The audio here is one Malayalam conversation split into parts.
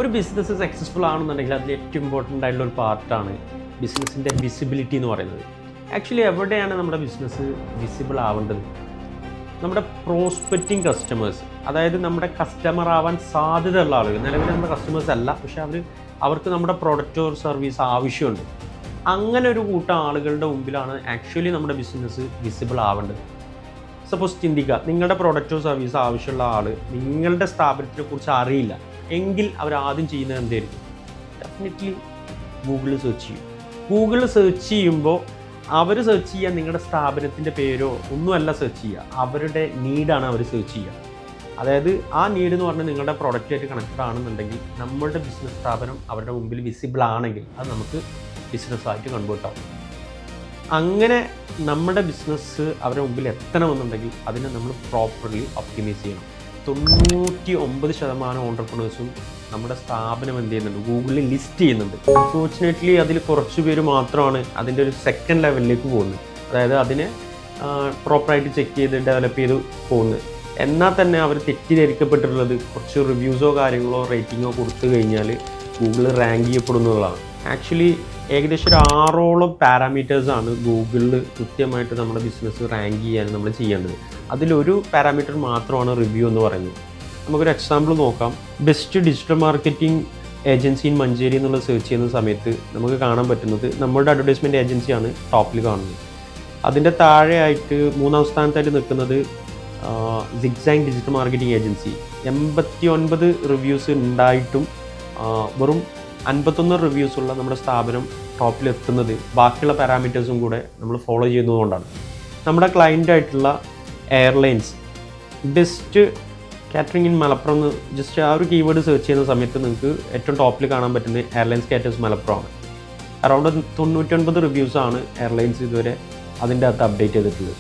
ഒരു ബിസിനസ് സക്സസ്ഫുൾ ആണെന്നുണ്ടെങ്കിൽ അതിൽ ഏറ്റവും ഇമ്പോർട്ടൻ്റ് ആയിട്ടുള്ള ഒരു പാർട്ടാണ് ബിസിനസ്സിൻ്റെ വിസിബിലിറ്റി എന്ന് പറയുന്നത്. ആക്ച്വലി എവിടെയാണ് നമ്മുടെ ബിസിനസ് വിസിബിൾ ആവേണ്ടത്? നമ്മുടെ പ്രോസ്പെക്റ്റിംഗ് കസ്റ്റമേഴ്സ്, അതായത് നമ്മുടെ കസ്റ്റമർ ആവാൻ സാധ്യതയുള്ള ആളുകൾ, നിലവിൽ നമ്മുടെ കസ്റ്റമേഴ്സ് അല്ല, പക്ഷേ അവർക്ക് നമ്മുടെ പ്രൊഡക്റ്റ് ഓർ സർവീസ് ആവശ്യമുണ്ട്. അങ്ങനെ ഒരു കൂട്ടം ആളുകളുടെ മുമ്പിലാണ് ആക്ച്വലി നമ്മുടെ ബിസിനസ് വിസിബിൾ ആവേണ്ടത്. സപ്പോസ് ചിന്തിക്കുക, നിങ്ങളുടെ പ്രൊഡക്റ്റോ സർവീസോ ആവശ്യമുള്ള ആൾ നിങ്ങളുടെ സ്ഥാപനത്തിനെ കുറിച്ച് അറിയില്ല എങ്കിൽ അവർ ആദ്യം ചെയ്യുന്നത് എന്തായിരിക്കും? ഡെഫിനറ്റ്ലി ഗൂഗിളിൽ സെർച്ച് ചെയ്യും. ഗൂഗിളിൽ സെർച്ച് ചെയ്യുമ്പോൾ അവർ സെർച്ച് ചെയ്യുക നിങ്ങളുടെ സ്ഥാപനത്തിൻ്റെ പേരോ ഒന്നുമല്ല സെർച്ച് ചെയ്യുക, അവരുടെ നീഡാണ് അവർ സെർച്ച് ചെയ്യുക. അതായത് ആ നീഡ് എന്ന് പറഞ്ഞാൽ നിങ്ങളുടെ പ്രൊഡക്റ്റായിട്ട് കണക്റ്റഡ് ആണെന്നുണ്ടെങ്കിൽ നമ്മളുടെ ബിസിനസ് സ്ഥാപനം അവരുടെ മുമ്പിൽ വിസിബിൾ ആണെങ്കിൽ അത് നമുക്ക് ബിസിനസ്സായിട്ട് കൺവേർട്ട് ആവും. അങ്ങനെ നമ്മുടെ ബിസിനസ് അവരുടെ മുമ്പിൽ എത്തണമെന്നുണ്ടെങ്കിൽ അതിനെ നമ്മൾ പ്രോപ്പർലി ഒപ്റ്റിമൈസ് ചെയ്യണം. 99% ഓൺടർപ്രണേഴ്സും നമ്മുടെ സ്ഥാപനം എന്ത് ചെയ്യുന്നുണ്ട്? ഗൂഗിളിൽ ലിസ്റ്റ് ചെയ്യുന്നുണ്ട്. അൺഫോർച്ചുനേറ്റ്ലി അതിൽ കുറച്ച് പേര് മാത്രമാണ് അതിൻ്റെ ഒരു സെക്കൻഡ് ലെവലിലേക്ക് പോകുന്നത്. അതായത് അതിനെ പ്രോപ്പറായിട്ട് ചെക്ക് ചെയ്ത് ഡെവലപ്പ് ചെയ്ത് പോകുന്നത്. എന്നാൽ തന്നെ അവർ തെറ്റിദ്ധരിക്കപ്പെട്ടിട്ടുള്ളത് കുറച്ച് റിവ്യൂസോ കാര്യങ്ങളോ റേറ്റിങ്ങോ കൊടുത്തു കഴിഞ്ഞാൽ ഗൂഗിൾ റാങ്ക് ചെയ്യപ്പെടുന്നതാണ്. ആക്ച്വലി ഏകദേശം ഒരു 6ഓളം പാരാമീറ്റേഴ്സാണ് ഗൂഗിളിൽ കൃത്യമായിട്ട് നമ്മുടെ ബിസിനസ് റാങ്ക് ചെയ്യാൻ നമ്മൾ ചെയ്യേണ്ടത്. അതിലൊരു പാരാമീറ്റർ മാത്രമാണ് റിവ്യൂ എന്ന് പറയുന്നത്. നമുക്കൊരു എക്സാമ്പിൾ നോക്കാം. Best digital marketing agency in Manjeri എന്നുള്ളത് സെർച്ച് ചെയ്യുന്ന സമയത്ത് നമുക്ക് കാണാൻ പറ്റുന്നത് നമ്മളുടെ അഡ്വർടൈസ്മെൻറ്റ് ഏജൻസിയാണ് ടോപ്പിൽ കാണുന്നത്. അതിൻ്റെ താഴെയായിട്ട് 3ാം സ്ഥാനത്തായിട്ട് നിൽക്കുന്നത് സിഗ്സാങ് ഡിജിറ്റൽ മാർക്കറ്റിംഗ് ഏജൻസി. 89 റിവ്യൂസ് ഉണ്ടായിട്ടും വെറും 51 റിവ്യൂസുള്ള നമ്മുടെ സ്ഥാപനം ടോപ്പിലെത്തുന്നത് ബാക്കിയുള്ള പാരാമീറ്റേഴ്സും കൂടെ നമ്മൾ ഫോളോ ചെയ്യുന്നതുകൊണ്ടാണ്. നമ്മുടെ ക്ലയൻ്റായിട്ടുള്ള airlines best catering in Malappuram എന്ന് ജസ്റ്റ് ആ ഒരു കീവേഡ് സെർച്ച് ചെയ്യുന്ന സമയത്ത് നിങ്ങൾക്ക് ഏറ്റവും ടോപ്പിൽ കാണാൻ പറ്റുന്നത് എയർലൈൻസ് കാറ്റേഴ്സ് മലപ്പുറമാണ്. അറൗണ്ട് 99 റിവ്യൂസാണ് എയർലൈൻസ് ഇതുവരെ അതിൻ്റെ അകത്ത് അപ്ഡേറ്റ് ചെയ്തിട്ടുള്ളത്.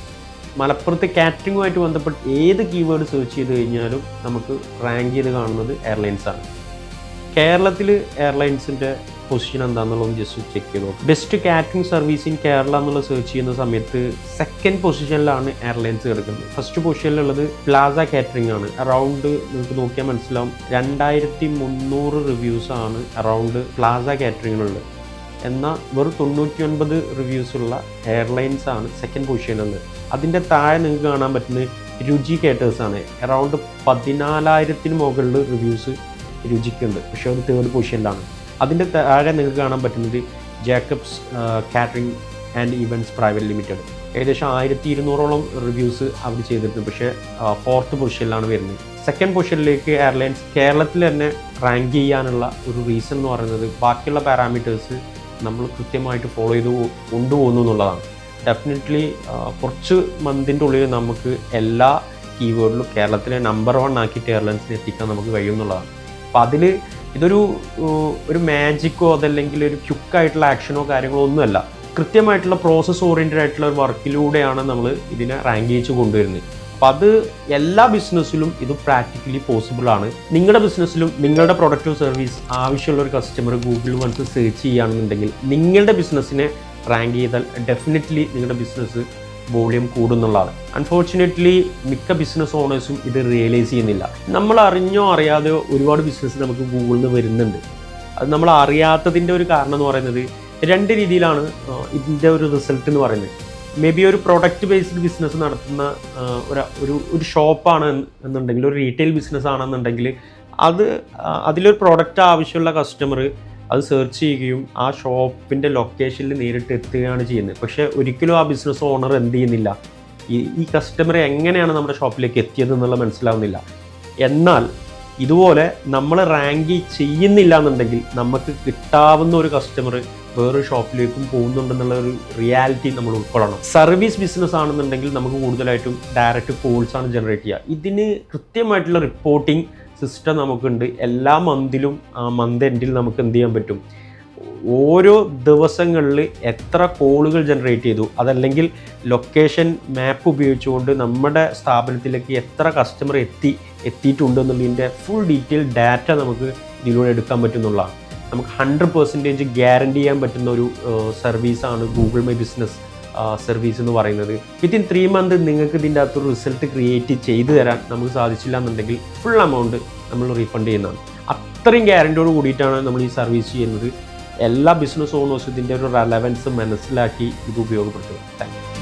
മലപ്പുറത്ത് കാറ്ററിങ്ങുമായിട്ട് ബന്ധപ്പെട്ട് ഏത് കീവേഡ് സെർച്ച് ചെയ്ത് കഴിഞ്ഞാലും നമുക്ക് റാങ്ക് ചെയ്ത് കാണുന്നത് എയർലൈൻസാണ്. കേരളത്തിൽ എയർലൈൻസിൻ്റെ പൊസിഷൻ എന്താണെന്നുള്ളത് ജസ്റ്റ് ചെക്ക് ചെയ്തു. Best catering service in Kerala എന്നുള്ള സെർച്ച് ചെയ്യുന്ന സമയത്ത് സെക്കൻഡ് പൊസിഷനിലാണ് എയർലൈൻസ് കിടക്കുന്നത്. ഫസ്റ്റ് പൊസിഷനിലുള്ളത് പ്ലാസ കാറ്ററിംഗ് ആണ്. അറൗണ്ട് നിങ്ങൾക്ക് നോക്കിയാൽ മനസ്സിലാവും 2300 റിവ്യൂസാണ് അറൗണ്ട് പ്ലാസ കാറ്ററിങ്ങിനുള്ളത്. എന്നാൽ വെറും 99 റിവ്യൂസുള്ള എയർലൈൻസാണ് സെക്കൻഡ് പൊസിഷനുള്ളത്. അതിൻ്റെ താഴെ നിങ്ങൾക്ക് കാണാൻ പറ്റുന്നത് രുചി കാറ്റേഴ്സാണ്. അറൗണ്ട് 14,000 മുകളിൽ റിവ്യൂസ് രുചിക്കുണ്ട്, പക്ഷേ ഒരു തേർഡ് പൊസിഷനിലാണ്. അതിൻ്റെ താഴെ നിങ്ങൾക്ക് കാണാൻ പറ്റുന്നത് Jacobs catering and events private limited. ഏകദേശം 1200ഓളം റിവ്യൂസ് അവർ ചെയ്തിട്ടുണ്ട്, പക്ഷേ 4th പൊസിഷനിലാണ് വരുന്നത്. സെക്കൻഡ് പൊസിഷനിലേക്ക് എയർലൈൻസ് കേരളത്തിൽ തന്നെ റാങ്ക് ചെയ്യാനുള്ള ഒരു റീസൺ എന്ന് പറയുന്നത് ബാക്കിയുള്ള പാരാമീറ്റേഴ്സ് നമ്മൾ കൃത്യമായിട്ട് ഫോളോ ചെയ്ത് കൊണ്ടുപോകുന്നു എന്നുള്ളതാണ്. ഡെഫിനറ്റ്ലി കുറച്ച് മന്തിൻ്റെ ഉള്ളിൽ നമുക്ക് എല്ലാ കീവേഡിലും കേരളത്തിലെ നമ്പർ 1 ആക്കിയിട്ട് എയർലൈൻസിനെ എത്തിക്കാൻ നമുക്ക് കഴിയുമെന്നുള്ളതാണ്. അപ്പോൾ അതിൽ ഒരു മാജിക്കോ അതല്ലെങ്കിൽ ഒരു ക്വിക്കായിട്ടുള്ള ആക്ഷനോ കാര്യങ്ങളോ ഒന്നുമല്ല. കൃത്യമായിട്ടുള്ള പ്രോസസ് ഓറിയൻറ്റഡ് ആയിട്ടുള്ള ഒരു വർക്കിലൂടെയാണ് നമ്മൾ ഇതിനെ റാങ്ക് ചെയ്ത് കൊണ്ടുവരുന്നത്. അപ്പോൾ അത് എല്ലാ ബിസിനസ്സിലും ഇത് പ്രാക്ടിക്കലി പോസിബിൾ ആണ്. നിങ്ങളുടെ ബിസിനസ്സിലും നിങ്ങളുടെ പ്രൊഡക്റ്റോ സർവീസ് ആവശ്യമുള്ള ഒരു കസ്റ്റമർ ഗൂഗിളിൽ വന്ന് സെർച്ച് ചെയ്യുകയാണെന്നുണ്ടെങ്കിൽ നിങ്ങളുടെ ബിസിനസ്സിനെ റാങ്ക് ചെയ്താൽ ഡെഫിനറ്റ്ലി നിങ്ങളുടെ ബിസിനസ് വോളിയം കൂടുന്നുള്ളതാണ്. അൺഫോർച്ചുനേറ്റ്ലി മിക്ക ബിസിനസ് ഓണേഴ്സും ഇത് റിയലൈസ് ചെയ്യുന്നില്ല. നമ്മൾ അറിഞ്ഞോ അറിയാതെയോ ഒരുപാട് ബിസിനസ് നമുക്ക് ഗൂഗിളിൽ നിന്ന് വരുന്നുണ്ട്. അത് നമ്മൾ അറിയാത്തതിൻ്റെ ഒരു കാരണം എന്ന് പറയുന്നത് 2 രീതിയിലാണ് ഇതിൻ്റെ ഒരു റിസൾട്ട് എന്ന് പറയുന്നത്. മേ ബി ഒരു പ്രൊഡക്റ്റ് ബേസ്ഡ് ബിസിനസ് നടത്തുന്ന ഒരു ഷോപ്പാണ് എന്നുണ്ടെങ്കിൽ, ഒരു റീറ്റെയിൽ ബിസിനസ് ആണെന്നുണ്ടെങ്കിൽ അതിലൊരു പ്രൊഡക്റ്റ് ആവശ്യമുള്ള കസ്റ്റമർ അത് സെർച്ച് ചെയ്യുകയും ആ ഷോപ്പിൻ്റെ ലൊക്കേഷനിൽ നേരിട്ട് എത്തുകയാണ് ചെയ്യുന്നത്. പക്ഷേ ഒരിക്കലും ആ ബിസിനസ് ഓണർ എന്ത് ചെയ്യുന്നില്ല, ഈ കസ്റ്റമറെ എങ്ങനെയാണ് നമ്മുടെ ഷോപ്പിലേക്ക് എത്തിയത് എന്നുള്ള മനസ്സിലാവുന്നില്ല. എന്നാൽ ഇതുപോലെ നമ്മൾ റാങ്ക് ചെയ്യുന്നില്ല എന്നുണ്ടെങ്കിൽ നമുക്ക് കിട്ടാവുന്ന ഒരു കസ്റ്റമർ വേറൊരു ഷോപ്പിലേക്കും പോകുന്നുണ്ടെന്നുള്ള ഒരു റിയാലിറ്റി നമ്മൾ ഉൾക്കൊള്ളണം. സർവീസ് ബിസിനസ് ആണെന്നുണ്ടെങ്കിൽ നമുക്ക് കൂടുതലായിട്ടും ഡയറക്റ്റ് കോൾസ് ആണ് ജനറേറ്റ് ചെയ്യുക. ഇതിന് കൃത്യമായിട്ടുള്ള റിപ്പോർട്ടിംഗ് സിസ്റ്റം നമുക്കുണ്ട്. എല്ലാ മന്തിലും മന്ത് എൻഡിൽ നമുക്ക് എന്ത് ചെയ്യാൻ പറ്റും, ഓരോ ദിവസങ്ങളിൽ എത്ര കോളുകൾ ജനറേറ്റ് ചെയ്തു, അതല്ലെങ്കിൽ ലൊക്കേഷൻ മാപ്പ് ഉപയോഗിച്ചുകൊണ്ട് നമ്മുടെ സ്ഥാപനത്തിലേക്ക് എത്ര കസ്റ്റമർ എത്തിയിട്ടുണ്ട് എന്നുള്ളതിൻ്റെ ഫുൾ ഡീറ്റെയിൽ ഡാറ്റ നമുക്ക് ഇതിലൂടെ എടുക്കാൻ പറ്റുന്നുള്ളതാണ്. നമുക്ക് 100% ഗ്യാരണ്ടി ചെയ്യാൻ പറ്റുന്ന ഒരു സർവീസാണ് ഗൂഗിൾ മൈ ബിസിനസ് സർവീസ് എന്ന് പറയുന്നത്. വിത്തിൻ 3 months നിങ്ങൾക്ക് ഇതിൻ്റെ അകത്തൊരു റിസൾട്ട് ക്രിയേറ്റ് ചെയ്തു തരാൻ നമുക്ക് സാധിച്ചില്ല എന്നുണ്ടെങ്കിൽ ഫുൾ എമൗണ്ട് നമ്മൾ റീഫണ്ട് ചെയ്യുന്നതാണ്. അത്രയും ഗ്യാരണ്ടിയോട് കൂടിയിട്ടാണ് നമ്മൾ ഈ സർവീസ് ചെയ്യുന്നത്. എല്ലാ ബിസിനസ് ഓണേഴ്സും ഇതിൻ്റെ ഒരു റെലവൻസ് മനസ്സിലാക്കി ഇത് ഉപയോഗപ്പെടുത്തുക. Thank U.